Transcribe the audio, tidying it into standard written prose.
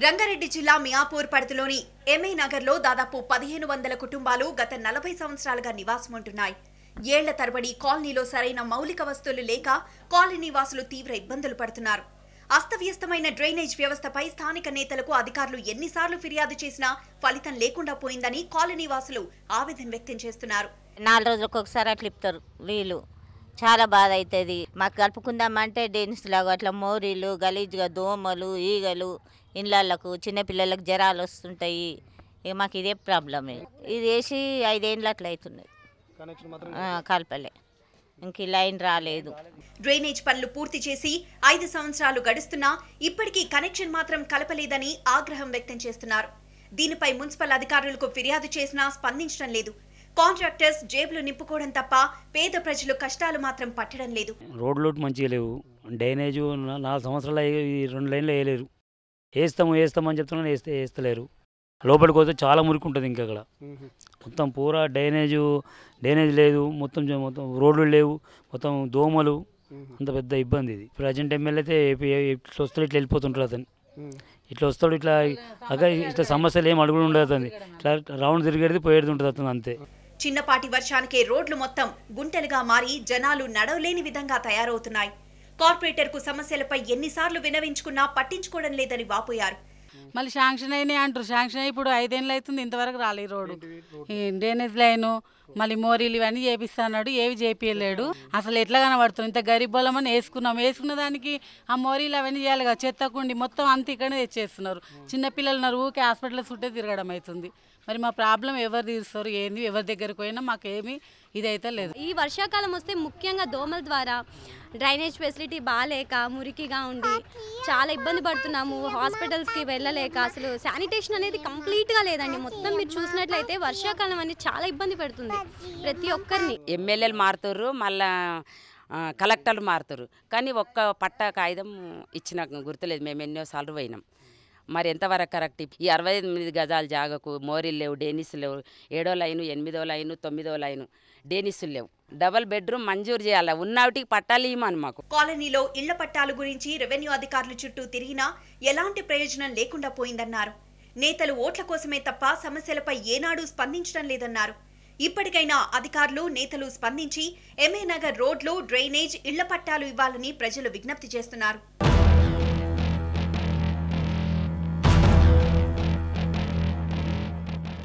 రంగారెడ్డి జిల్లా మియాపూర్ పరిధిలోని ఎంఏ నగర్లో దాదాపు 1500 కుటుంబాలు గత 40 సంవత్సరాలుగా నివాసం ఉంటున్నాయి. ఏళ్ల తరబడి కాలనీలో సరైన మౌలిక వస్తువులు లేక కాలనీ వాసులు తీవ్ర ఇబ్బందులు పడుతున్నారు. అస్తవ్యస్తమైన డ్రైనేజ్ వ్యవస్థపై స్థానిక నేతలకు అధికారులు ఎన్నిసార్లు ఫిర్యాదు చేసినా ఫలితం లేకుండా పోయిందని కాలనీ వాసులు ఆవేదన వ్యక్తం చేస్తున్నారు. 4 రోజులకు ఒకసారి అట్లా ఇస్తారు నీళ్ళు. చాలా బాధ అవుతుంది. మాకు కలుపుకుందామంటే డెన్స్ లాగా అట్లా మోరీలు గలీజ్గా దోమలు ఈగలు ఇండ్లకు చిన్నపిల్లలకు జ్వరాలు వస్తుంటాయి. ఇక మాకు ఇదే ప్రాబ్లమే. ఇది వేసి 5 ఏళ్ళు అట్లా అవుతున్నాయి, కలపలే, ఇంక లైన్ రాలేదు. డ్రైనేజ్ పనులు పూర్తి చేసి 5 సంవత్సరాలు గడుస్తున్నా ఇప్పటికీ కనెక్షన్ మాత్రం కలపలేదని ఆగ్రహం వ్యక్తం చేస్తున్నారు. దీనిపై మున్సిపల్ అధికారులకు ఫిర్యాదు చేసినా స్పందించడం లేదు. కాంట్రాక్టర్స్ జేబులు నింపుకోవడం తప్ప పేద ప్రజలు కష్టాలు మాత్రం పట్టడం లేదు. రోడ్లు మంచిగా లేవు. డ్రైనేజ్ 4 సంవత్సరాలు 2 లైన్లు వేయలేరు. వేస్తామని చెప్తున్నాను, వేస్తలేరు. లోపలికి పోతే చాలా మురికి ఉంటుంది. ఇంకా అక్కడ మొత్తం పూరా డ్రైనేజ్ లేదు. మొత్తం రోడ్లు లేవు, మొత్తం దోమలు, అంత పెద్ద ఇబ్బంది ఇది. ప్రజెంట్ ఎమ్మెల్యే అయితే ఇట్లా వస్తాడు, ఇట్లా వెళ్ళిపోతుంటారు. అతను ఇట్లా వస్తాడు, ఇట్లా సమస్యలు ఏం అడుగులు ఉండదు. అతను ఇట్లా రౌండ్ తిరిగేది పోయేది ఉంటుంది అతను, అంతే. చిన్నపాటి వర్షానికే రోడ్లు మొత్తం గుంటలుగా మారి జనాలు నడవలేని విధంగా తయారవుతున్నాయి. కార్పొరేటర్ కు సమస్యలపై ఎన్నిసార్లు వినవించుకున్నా పట్టించుకోవడం లేదని వాపోయారు. మళ్ళీ శాంక్షన్ అయినాయి అంటారు. శాంక్షన్ అయ్యి ఇప్పుడు 5 ఏళ్ళు అవుతుంది, ఇంతవరకు రాలేదు రోడ్డు. డ్రైనేజ్ లైను మళ్ళీ మోరీలు ఇవన్నీ చేపిస్తున్నాడు, ఏవి చేపియలేడు. అసలు ఎట్లా కనబడుతుంది? ఇంత గరీబ్ బలమని వేసుకున్న దానికి ఆ మోరీలు అవన్నీ చేయాలి కదా. చెత్తకుండి మొత్తం అంత ఇక్కడనే తెచ్చేస్తున్నారు. చిన్నపిల్లలు ఉన్నారు, ఊకే హాస్పిటల్ చుట్టే తిరగడం అవుతుంది. మరి మా ప్రాబ్లం ఎవరు తీరుస్తారు, ఏంది, ఎవరి దగ్గరికి పోయినా మాకేమీ ఇదైతే లేదు. ఈ వర్షాకాలం వస్తే ముఖ్యంగా దోమల ద్వారా డ్రైనేజ్ ఫెసిలిటీ బాగాలేక మురికిగా ఉండి చాలా ఇబ్బంది పడుతున్నాము. హాస్పిటల్స్కి వెళ్ళలేక అసలు శానిటేషన్ అనేది కంప్లీట్గా లేదండి. మొత్తం మీరు చూసినట్లయితే వర్షాకాలం అనేది చాలా ఇబ్బంది పెడుతుంది ప్రతి ఒక్కరిని. ఎమ్మెల్యేలు మారుతారు, మళ్ళా కలెక్టర్లు మారుతారు, కానీ ఒక్క పట్ట కాగితం ఇచ్చిన గుర్తులేదు. మేము ఎన్నోసార్లు పోయినాం. మరి ఎంతవరకు కరెక్ట్? ఈ 68 గజాల జాగకు మోరీలు లేవు, డేనిస్లు లేవు. 7వ లైను, 8వ లైను, 9వ లైను డేనిస్లు లేవు. డబల్ బెడ్రూమ్ మంజూరు చేయాలి, ఉన్నటికి పట్టాలు ఇవ్వమని మాకు. కాలనీలో ఇళ్ల పట్టాల గురించి రెవెన్యూ అధికారులు చుట్టూ తిరిగినా ఎలాంటి ప్రయోజనం లేకుండా పోయిందన్నారు. నేతలు ఓట్ల కోసమే తప్ప సమస్యలపై ఏనాడు స్పందించడం లేదన్నారు. ఇప్పటికైనా అధికారులు నేతలు స్పందించి ఎంఏ నగర్ రోడ్లు, డ్రైనేజ్, ఇళ్ల పట్టాలు ఇవ్వాలని ప్రజలు విజ్ఞప్తి చేస్తున్నారు.